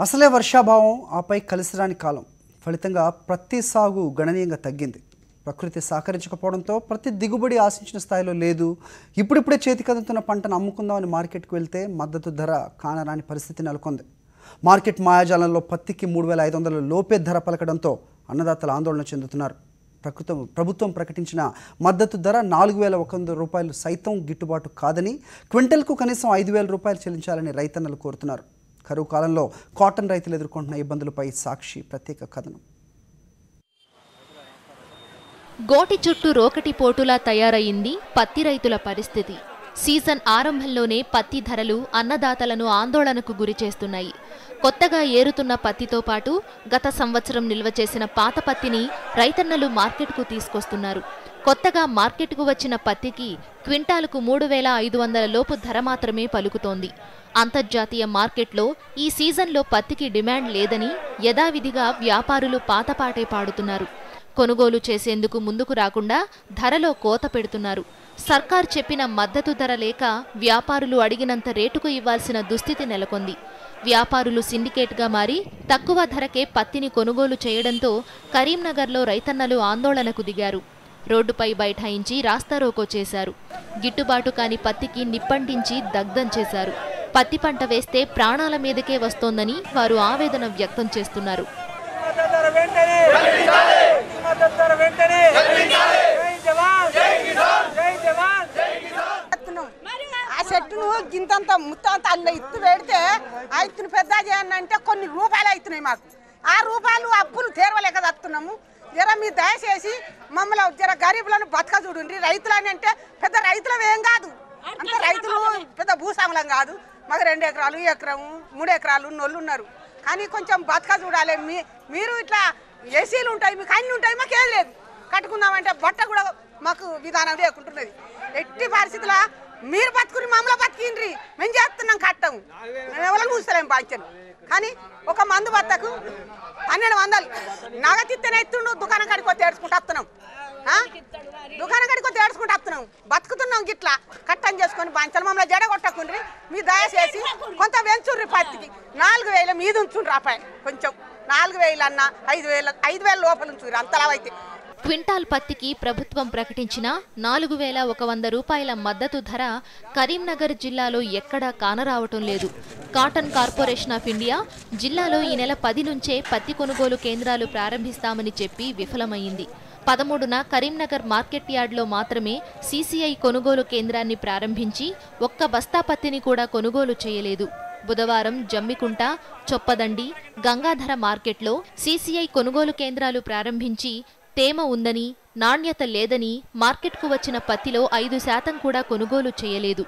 అసలే వర్షాభావం ఆపై కలిసిరాని కాలం ఫలితంగా ప్రతి సాగు గణనీయంగా తగ్గింది. ప్రకృతి సహకరించకపోవడంతో ప్రతి దిగుబడి ఆశించిన స్థాయిలో లేదు. ఇప్పుడిప్పుడే చేతికందుతున్న పంటను అమ్ముకుందామని మార్కెట్కు వెళ్తే మద్దతు ధర కానరాని పరిస్థితి నెలకొంది. మార్కెట్ మాయాజాలంలో పత్తికి 3,500 లోపే ధర పలకడంతో అన్నదాతలు ఆందోళన చెందుతున్నారు. ప్రభుత్వం ప్రకటించిన మద్దతు ధర 4,100 రూపాయలు సైతం గిట్టుబాటు కాదని, క్వింటల్కు కనీసం 5,000 రూపాయలు చెల్లించాలని రైతన్నలు కోరుతున్నారు. కరువు కాలంలో కాటన్ రైతులు ఎదుర్కొంటున్న ఇబ్బందులపై సాక్షి ప్రత్యేక కథనం. గోటి చుట్టూ రోకటి పోటులా తయారయ్యింది పత్తి రైతుల పరిస్థితి. సీజన్ ఆరంభంలోనే పత్తి ధరలు అన్నదాతలను ఆందోళనకు గురిచేస్తున్నాయి. కొత్తగా ఏరుతున్న పత్తితో పాటు గత సంవత్సరం నిల్వ చేసిన పాత పత్తిని రైతన్నలు మార్కెట్కు తీసుకొస్తున్నారు. కొత్తగా మార్కెట్కు వచ్చిన పత్తికి క్వింటాలుకు 3,500 లోపు ధర మాత్రమే పలుకుతోంది. అంతర్జాతీయ మార్కెట్లో ఈ సీజన్లో పత్తికి డిమాండ్ లేదని యథావిధిగా వ్యాపారులు పాతపాటే పాడుతున్నారు. కొనుగోలు చేసేందుకు ముందుకు రాకుండా ధరలో కోత పెడుతున్నారు. సర్కార్ చెప్పిన మద్దతు ధర లేక వ్యాపారులు అడిగినంత రేటుకు ఇవ్వాల్సిన దుస్థితి నెలకొంది. వ్యాపారులు సిండికేట్గా మారి తక్కువ ధరకే పత్తిని కొనుగోలు చేయడంతో కరీంనగర్లో రైతన్నలు ఆందోళనకు దిగారు. రోడ్డుపై బైఠాయించి రాస్తారోకో చేశారు. గిట్టుబాటు కాని పత్తికి నిప్పంటించి దగ్ధం చేశారు. పత్తి పంట వేస్తే ప్రాణాల మీదకే వస్తోందని వారు ఆవేదన వ్యక్తం చేస్తున్నారు. ఆ చెట్టును గింతంత ముత్తంత అల్ల ఇత్తు పెడితే ఆ ఇత్తును పెద్ద చేయాలంటే కొన్ని రూపాయలు అవుతున్నాయి. మాకు ఆ రూపాయలు అప్పులు తీరవలేక వస్తున్నాము. జర మీరు దయచేసి మమ్మల్ని జర గరీబులను బతక చూడండి. రైతులని అంటే పెద్ద రైతులం ఏం కాదు, అంత రైతులు పెద్ద భూస్వాములం కాదు. మాకు 2 ఎకరాలు, ఎకరము, 3 ఎకరాలు నొల్లు ఉన్నారు. కానీ కొంచెం బతక చూడాలి. మీరు ఇట్లా ఏసీలు ఉంటాయి, మీకు అన్నీ ఉంటాయి, మాకు ఏం లేదు. కట్టుకుందామంటే బట్ట కూడా మాకు విధానం లేకుంటున్నది. ఎట్టి పరిస్థితుల్లో మీరు బతుకుని మమ్మల్ని బతికిండ్రి, మేము చేస్తున్నాం కట్టము, మేము ఎవరైనా చూస్తలేము బాధ్యను. కానీ ఒక మందు బత్తకు 1,200 నగతిత్తనే ఎత్తుండు. దుకాణం కడికి వచ్చి ఏడ్చుకుంటూ వస్తున్నాం, దుకాణం కడికి వచ్చి ఏడ్చుకుంటూ వస్తున్నాం. బతుకుతున్నాం గిట్లా కట్టం చేసుకొని బాంచలు మమ్మల్ని జడగొట్టకుండ్రి. మీ దయచేసి కొంత వెంచుర్రి. పత్తికి 4,000 మీద ఉంచుండ్రి. రూపాయి కొంచెం 4,000 అన్న 5,000 లోపల ఉంచుర్రి. అంతలా అయితే క్వింటాల్ పత్తికి ప్రభుత్వం ప్రకటించిన 4,100 రూపాయల మద్దతు ధర కరీంనగర్ జిల్లాలో ఎక్కడా కానరావటం లేదు. కాటన్ కార్పొరేషన్ ఆఫ్ ఇండియా జిల్లాలో ఈ నెల 10 నుంచే పత్తి కొనుగోలు కేంద్రాలు ప్రారంభిస్తామని చెప్పి విఫలమైంది. 13న కరీంనగర్ మార్కెట్ యార్డ్లో మాత్రమే సీసీఐ కొనుగోలు కేంద్రాన్ని ప్రారంభించి ఒక్క బస్తా పత్తిని కూడా కొనుగోలు చేయలేదు. బుధవారం జమ్మికుంట, చొప్పదండి, గంగాధర మార్కెట్లో సీసీఐ కొనుగోలు కేంద్రాలు ప్రారంభించి తేమ ఉందని, నాణ్యత లేదని మార్కెట్కు వచ్చిన పత్తిలో 5% కూడా కొనుగోలు చేయలేదు.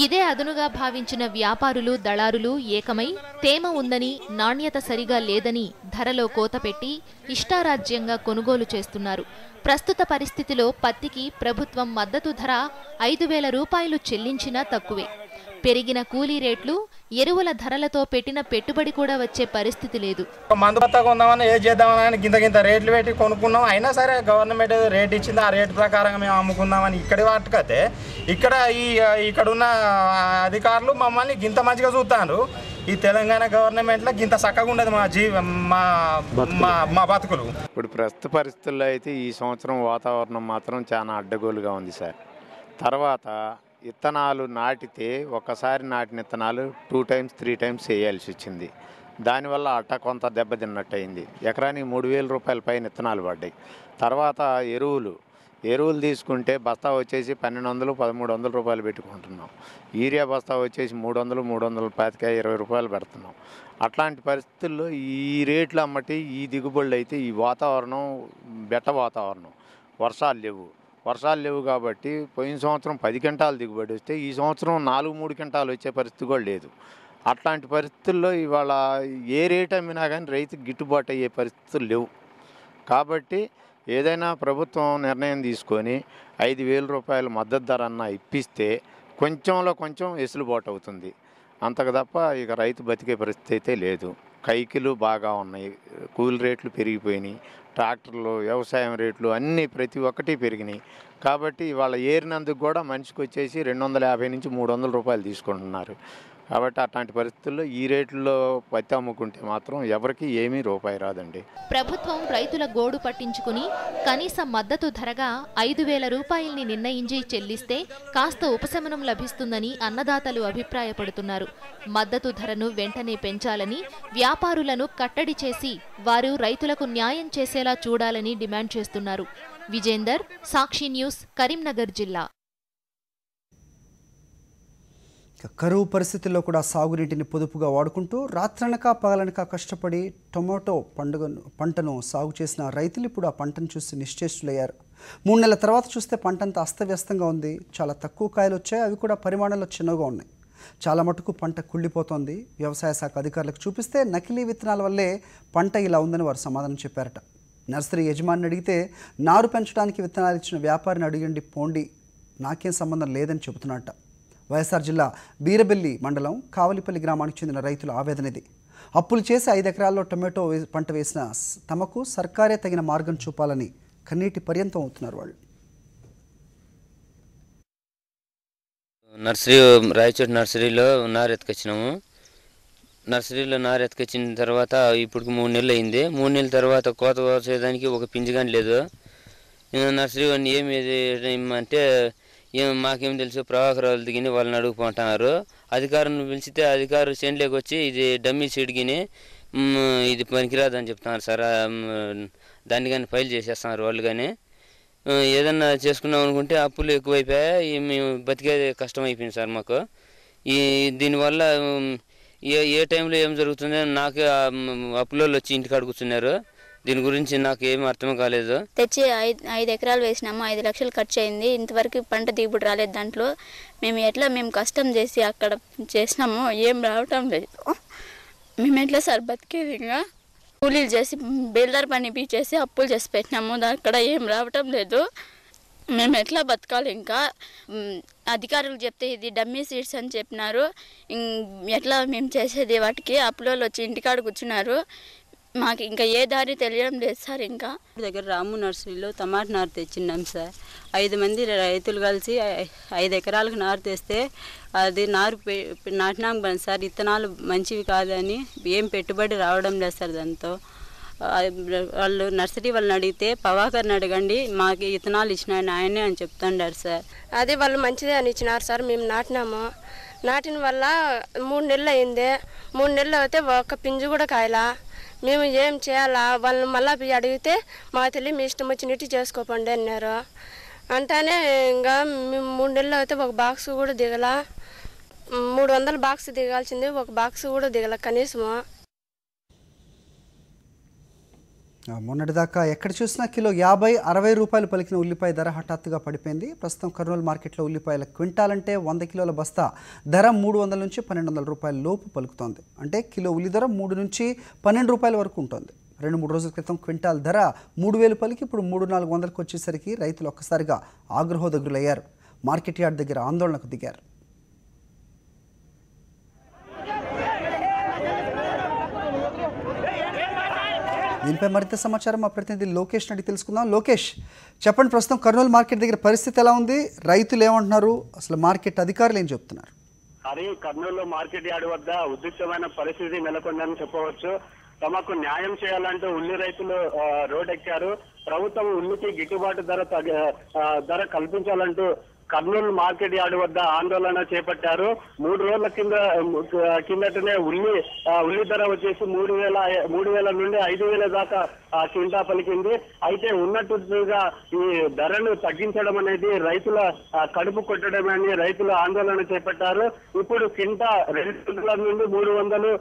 ఇదే అదునుగా భావించిన వ్యాపారులు, దళారులు ఏకమై తేమ ఉందని, నాణ్యత సరిగా లేదని ధరలో కోత పెట్టి ఇష్టారాజ్యంగా కొనుగోలు చేస్తున్నారు. ప్రస్తుత పరిస్థితిలో పత్తికి ప్రభుత్వం మద్దతు ధర 5,000 రూపాయలు చెల్లించినా తక్కువే. పెరిగిన కూలీ రేట్లు, ఎరువుల ధరలతో పెట్టిన పెట్టుబడి కూడా వచ్చే పరిస్థితి లేదు. మందు బత్తా కొందామని ఏది చేద్దామని గింత రేట్లు పెట్టి కొనుక్కున్నాం. అయినా సరే గవర్నమెంట్ రేట్ ఇచ్చింది, ఆ రేటు ప్రకారంగా మేము అమ్ముకుందామని ఇక్కడి వాటికైతే ఇక్కడున్న అధికారులు మమ్మల్ని గింత మంచిగా చూస్తాను. ఈ తెలంగాణ గవర్నమెంట్లో గింత చక్కగా ఉండదు మా బతుకులు. ఇప్పుడు ప్రస్తుత పరిస్థితుల్లో అయితే ఈ సంవత్సరం వాతావరణం మాత్రం చాలా అడ్డగోలుగా ఉంది సార్. తర్వాత విత్తనాలు నాటితే ఒకసారి నాటిన విత్తనాలు 2 times 3 times వేయాల్సి వచ్చింది. దానివల్ల అట్ట కొంత దెబ్బతిన్నట్టు అయింది. ఎకరానికి 3,000 రూపాయల పైన విత్తనాలు పడ్డాయి. తర్వాత ఎరువులు తీసుకుంటే బస్తా వచ్చేసి 1,200, 1,300 రూపాయలు పెట్టుకుంటున్నాం. యూరియా బస్తా వచ్చేసి 300, 325, 20 రూపాయలు పెడుతున్నాం. అట్లాంటి పరిస్థితుల్లో ఈ రేట్లు అమ్మటి ఈ దిగుబడులు అయితే ఈ వాతావరణం బెట్ట వాతావరణం, వర్షాలు లేవు కాబట్టి పోయిన సంవత్సరం 10 క్వింటాలు దిగుబడి వస్తే ఈ సంవత్సరం 4-3 క్వింటాలు వచ్చే పరిస్థితి కూడా లేదు. అట్లాంటి పరిస్థితుల్లో ఇవాళ ఏ రేట్ అమ్మినా కానీ రైతుకి గిట్టుబాటు అయ్యే పరిస్థితులు లేవు. కాబట్టి ఏదైనా ప్రభుత్వం నిర్ణయం తీసుకొని 5,000 రూపాయల మద్దతు ధర అన్న ఇప్పిస్తే కొంచెంలో కొంచెం వెసులుబాటు అవుతుంది. అంతకు తప్ప ఇక రైతు బతికే పరిస్థితి అయితే లేదు. కైకిలు బాగా ఉన్నాయి, కూలి రేట్లు పెరిగిపోయినాయి, ట్రాక్టర్లు, వ్యవసాయం రేట్లు అన్నీ ప్రతి ఒక్కటి పెరిగినాయి. కాబట్టి ఇవాళ ఏరినందుకు కూడా మనిషికి వచ్చేసి 250 నుంచి 300 రూపాయలు తీసుకుంటున్నారు. కాబట్టి అట్లాంటి పరిస్థితుల్లో ఈ రేట్లలో పత్తి అమ్ముకుంటే మాత్రం ఎవరికి ఏమీ రూపాయి రాదండి. ప్రభుత్వం రైతుల గోడు పట్టించుకుని కనీస మద్దతు ధరగా 5,000 రూపాయల్ని నిర్ణయించి చెల్లిస్తే కాస్త ఉపశమనం లభిస్తుందని అన్నదాతలు అభిప్రాయపడుతున్నారు. మద్దతు ధరను వెంటనే పెంచాలని, వ్యాపారులను కట్టడి చేసి వారు రైతులకు న్యాయం చేసేలా చూడాలని డిమాండ్ చేస్తున్నారు. విజేందర్, సాక్షి న్యూస్, కరీంనగర్ జిల్లా. కరువు పరిస్థితుల్లో కూడా సాగునీటిని పొదుపుగా వాడుకుంటూ రాత్రనక పగలనక కష్టపడి టొమాటో పంటను సాగు చేసిన రైతులు ఇప్పుడు ఆ పంటను చూసి నిశ్చేష్టులయ్యారు. 3 నెలల తర్వాత చూస్తే పంటంతా అస్తవ్యస్తంగా ఉంది. చాలా తక్కువ కాయలు వచ్చాయి, అవి కూడా పరిమాణంలో చిన్నగా ఉన్నాయి. చాలా మటుకు పంట కుళ్ళిపోతోంది. వ్యవసాయ శాఖ అధికారులకు చూపిస్తే నకిలీ విత్తనాల వల్లే పంట ఇలా ఉందని వారు సమాధానం చెప్పారట. నర్సరీ యజమానిని అడిగితే నారు పెంచడానికి విత్తనాలు ఇచ్చిన వ్యాపారిని అడిగండి పోండి, నాకేం సంబంధం లేదని చెబుతున్నట్ట. వైఎస్ఆర్ జిల్లా బీరబెల్లి మండలం కావలిపల్లి గ్రామానికి చెందిన రైతుల ఆవేదన ఇది. అప్పులు చేసి 5 ఎకరాల్లో టొమాటో పంట వేసిన తమకు సర్కారే తగిన మార్గం చూపాలని కన్నీటి పర్యంతం అవుతున్నారు వాళ్ళు. రాయచోటి నర్సరీలో నారు ఎత్తుకొచ్చినాము. నర్సరీలో నారు ఎత్తుకొచ్చిన తర్వాత ఇప్పుడు 3 నెలలు అయింది. 3 నెలల తర్వాత కోత కోసేదానికి ఒక పింజి కానీ లేదు. నర్సరీ వాడిని ఏమంటే మాకేం తెలుసు, ప్రభాకరాలు దిగిని వాళ్ళని అడుగుకుంటున్నారు. అధికారులను పిలిచితే అధికారులు చేనులోకి వచ్చి ఇది డమ్మీ సీడ్ గిని ఇది పనికిరాదని చెప్తున్నారు సార్. దాన్ని కానీ ఫైల్ చేసేస్తున్నారు వాళ్ళు. కానీ ఏదన్నా చేసుకున్నాం అనుకుంటే అప్పులు ఎక్కువైపోయాయి, మేము బతికేది కష్టం అయిపోయింది సార్ మాకు. దీనివల్ల ఏ టైంలో ఏం జరుగుతుందో నాకు అప్పులలో వచ్చి ఇంటికాడ కూర్చున్నారు. దీని గురించి నాకు ఏమీ అర్థం కాలేదు. తెచ్చి 5 ఎకరాలు వేసినాము, 5 లక్షలు ఖర్చు అయింది. ఇంతవరకు పంట దిగుబడి రాలేదు. దాంట్లో మేము కష్టం చేసి అక్కడ చేసినాము, ఏం రావటం లేదు. మేము ఎట్లా సార్ బతికేది? ఇంకా కూలీలు చేసి బిల్డర్ పని చేసి అప్పులు చేసి పెట్టినాము, అక్కడ ఏం రావటం లేదు. మేము ఎట్లా బతకాలి? ఇంకా అధికారులు చెప్తే ఇది డమ్మీ సీడ్స్ అని చెప్పినారు. ఎట్లా మేము చేసేది? వాటికి అప్పులో వచ్చి ఇంటికాడ కూర్చున్నారు. మాకు ఇంకా ఏ దారి తెలియడం లేదు సార్. ఇంకా దగ్గర రాము నర్సరీలో టమాటా నారు తెచ్చిన్నాం సార్. 5 మంది రైతులు కలిసి 5 ఎకరాలకు నారు తెస్తే అది నారు నాటినాం సార్. విత్తనాలు మంచివి కాదని ఏం పెట్టుబడి రావడం లేదు సార్. దాంతో వాళ్ళు నర్సరీ వాళ్ళని అడిగితే ప్రభాకర్ని అడగండి, మాకు విత్తనాలు ఇచ్చినాయని ఆయనే అని చెప్తుండారు సార్. అది వాళ్ళు మంచిదే అని ఇచ్చినారు సార్. మేము నాటినాము. నాటిన వల్ల 3 నెలలు అయింది. 3 నెలలు అయితే ఒక పింజు కూడా కాయలా. మేము ఏం చేయాలా? వాళ్ళని మళ్ళీ అడిగితే మా తల్లి మీ ఇష్టం వచ్చినట్టు చేసుకోపండి అన్నారు. అంటానే ఇంకా మేము 3 నెలలు అయితే ఒక బాక్స్ కూడా దిగల. 300 బాక్స్ దిగాల్సింది, ఒక బాక్స్ కూడా దిగల కనీసము. మొన్నటిదాకా ఎక్కడ చూసినా కిలో 50-60 రూపాయలు పలికిన ఉల్లిపాయ ధర హఠాత్తుగా పడిపోయింది. ప్రస్తుతం కర్నూలు మార్కెట్లో ఉల్లిపాయల క్వింటాలంటే 100 కిలోల బస్తా ధర 300 నుంచి 1200 రూపాయల లోపు పలుకుతోంది. అంటే కిలో ఉల్లి ధర 3 నుంచి 12 రూపాయల వరకు ఉంటుంది. 2-3 రోజుల క్రితం క్వింటాల్ ధర 3000 పలికి ఇప్పుడు 300-400కు వచ్చేసరికి రైతులు ఒక్కసారిగా ఆగ్రహోదగ్రులయ్యారు. మార్కెట్ యార్డ్ దగ్గర ఆందోళనకు దిగారు. దీనిపై మరింత సమాచారం మా ప్రతినిధి లోకేష్ అడిగి తెలుసుకుందాం. లోకేష్, చెప్పండి, ప్రస్తుతం కర్నూలు మార్కెట్ దగ్గర పరిస్థితి ఎలా ఉంది? రైతులు ఏమంటున్నారు? అసలు మార్కెట్ అధికారులు ఏం చెప్తున్నారు? అది కర్నూలు మార్కెట్ యార్డ్ వద్ద ఉద్రిక్తమైన పరిస్థితి నెలకొందని చెప్పవచ్చు. తమకు న్యాయం చేయాలంటూ ఉల్లి రైతులు రోడ్డెక్కారు. ప్రభుత్వం ఉల్లికి గిట్టుబాటు ధర కల్పించాలంటూ కర్నూలు మార్కెట్ యార్డ్ వద్ద ఆందోళన చేపట్టారు. 3 రోజుల కిందటనే ఉల్లి ధర వచ్చేసి 3,000 నుండి 5,000 దాకా క్వింటా పలికింది. అయితే ఉన్నట్టుగా ఈ ధరను తగ్గించడం అనేది రైతుల కడుపు కొట్టడమని రైతులు ఆందోళన చేపట్టారు. ఇప్పుడు క్వింటా 200 నుండి 300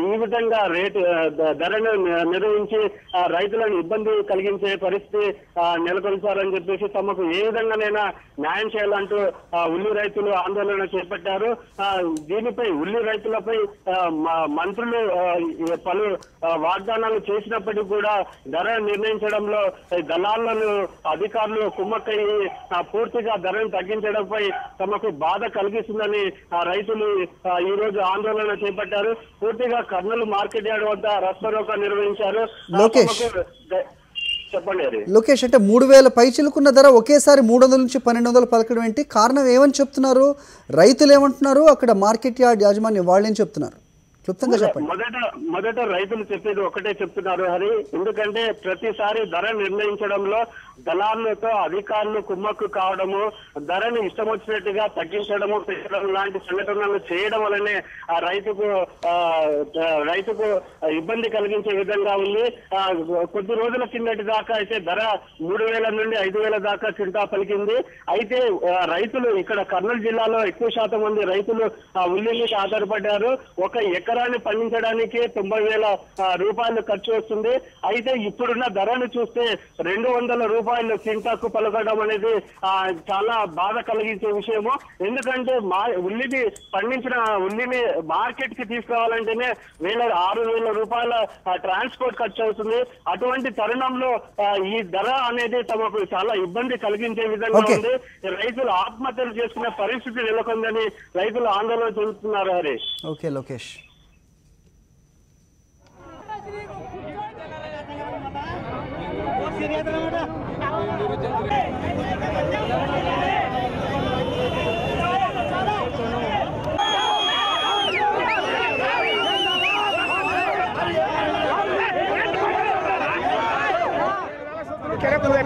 ఈ విధంగా ధరను నిర్వహించి రైతులను ఇబ్బంది కలిగించే పరిస్థితి నెలకొల్పారని చెప్పేసి తమకు ఏ విధంగానైనా న్యాయం చేయాలంటూ ఉల్లి రైతులు ఆందోళన చేపట్టారు. దీనిపై ఉల్లి రైతులపై మంత్రులు పలు వాగ్దానాలు చేసినప్పటికీ కూడా ధర నిర్ణయించడంలో దళాలను అధికారులు కుమ్మక్కయ్యి పూర్తిగా ధరను తగ్గించడంపై తమకు బాధ కలిగిస్తుందని రైతులు ఈ రోజు ఆందోళన చేపట్టారు. పూర్తిగా కర్నూలు మార్కెట్ యార్డ్ వద్ద రస్తా రోకో నిర్వహించారు. చెప్పండి అది. లోకేష్, అంటే 3000 పైచిలుకున్న ధర ఒకేసారి 300 నుంచి 1200 పలకడం ఏంటి? కారణం ఏమని చెప్తున్నారు? రైతులు ఏమంటున్నారు? అక్కడ మార్కెట్ యార్డ్ యాజమాన్యం వాళ్ళు ఏం చెప్తున్నారు? క్లుప్తంగా చెప్పండి. మొదట రైతులు చెప్పేది ఒకటే చెప్తున్నారు హరి. ఎందుకంటే ప్రతిసారి ధర నిర్ణయించడంలో దళారులతో అధికారులు కుమ్మక్కు కావడము, ధరను ఇష్టం వచ్చినట్టుగా తగ్గించడము, పెంచడం లాంటి సంఘటనలు చేయడం వల్లనే ఆ రైతుకు ఇబ్బంది కలిగించే విధంగా ఉంది. కొద్ది రోజుల కిందటి దాకా అయితే ధర 3000 నుండి 5000 దాకా చింతా పలికింది. అయితే రైతులు ఇక్కడ కర్నూలు జిల్లాలో ఎక్కువ శాతం మంది రైతులు ఉల్లికి ఆధారపడ్డారు. ఒక ఎకరాన్ని పండించడానికి 90,000 రూపాయలు ఖర్చు వస్తుంది. అయితే ఇప్పుడున్న ధరను చూస్తే 200 రూపాయలు కింటాకు పలకడం అనేది చాలా బాధ కలిగించే విషయము. ఎందుకంటే ఉల్లిని పండించిన ఉల్లిని మార్కెట్ కి తీసుకురావాలంటేనే 6,000 రూపాయల ట్రాన్స్పోర్ట్ ఖర్చు అవుతుంది. అటువంటి తరుణంలో ఈ ధర అనేది తమకు చాలా ఇబ్బంది కలిగించే విధంగా ఉంది. రైతులు ఆత్మహత్యలు చేసుకునే పరిస్థితి నెలకొందని రైతులు ఆందోళన చెందుతున్నారు. హరి. ఓకే లోకేష్.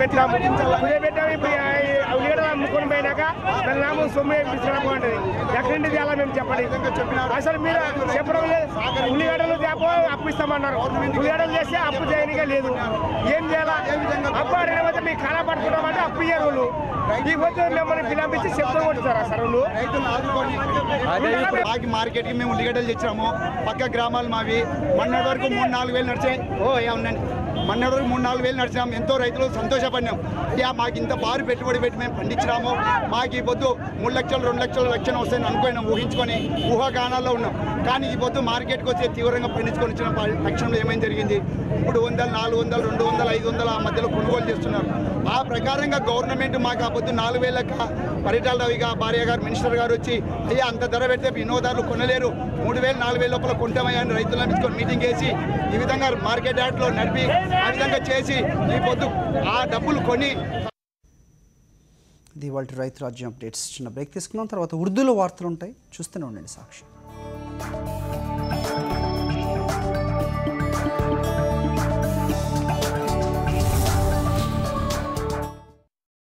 పెట్టాము అమ్ముకొని పోయినాక దాని నామం సొమ్ము ఇప్పించడం బాగుంటుంది. ఎక్కడి అలా మేము చెప్పండి. అసలు మీరు చెప్పడం లేదు. ఉల్లిగడ్డలు అప్పు ఇస్తామన్నారు. ఉల్లిగడ్డలు చేస్తే అప్పు చేయనిగా లేదు. ఏం చేయాలా? అప్పు అడిగితే మీకు కళ పట్టుకుంటామంటే అప్పు ఇయ్యారు వాళ్ళు. ఈ పొద్దు మిమ్మల్ని పిలిపించి చెప్తూ కొట్టుతారా సార్ వాళ్ళు? మార్కెట్కి మేము ఉల్లిగడ్డలు తెచ్చాము. పక్క గ్రామాలు మావి. మొన్నటి వరకు 3-4 వేలు నడిచాయి. ఉండండి, మొన్నటి వరకు 3-4 వేలు నడిచాము. ఎంతో రైతులు సంతోషపడినాం. అయ్యా మాకు ఇంత భారీ పెట్టుబడి పెట్టి మేము పండించినాము, మాకు ఈ పొద్దు 3 లక్షలు 2 లక్షల లక్షలు వస్తాయని అనుకున్నాం, ఊహించుకొని ఊహాగానాల్లో ఉన్నాం. కానీ ఈ పొద్దు మార్కెట్కి వచ్చి తీవ్రంగా పండించుకొని వచ్చిన పక్షంలో ఏమైనా జరిగింది? 300, 400, 200, 500 ఆ మధ్యలో కొనుగోలు చేస్తున్నారు. ఆ ప్రకారంగా గవర్నమెంట్ మాకు ఆ పొద్దు 4,000 పరిటాల రవిగా భార్య గారు మినిస్టర్ గారు వచ్చి అయ్యా అంత ధర పెడితే వినోదారులు కొనలేరు, 3,000, 4,000 లోపల కొంటామయ్యా అని రైతులను తీసుకొని మీటింగ్ చేసి ఈ విధంగా మార్కెట్ యార్డ్లో నడిపి ఆ విధంగా చేసి ఈ పొద్దు ఆ డబ్బులు కొని. ఇది వాళ్ళ రైతు రాజ్యం అప్డేట్స్. చిన్న బ్రేక్ తీసుకున్నాం, తర్వాత ఉర్దూలో వార్తలు ఉంటాయి. చూస్తూనే ఉండండి సాక్షి.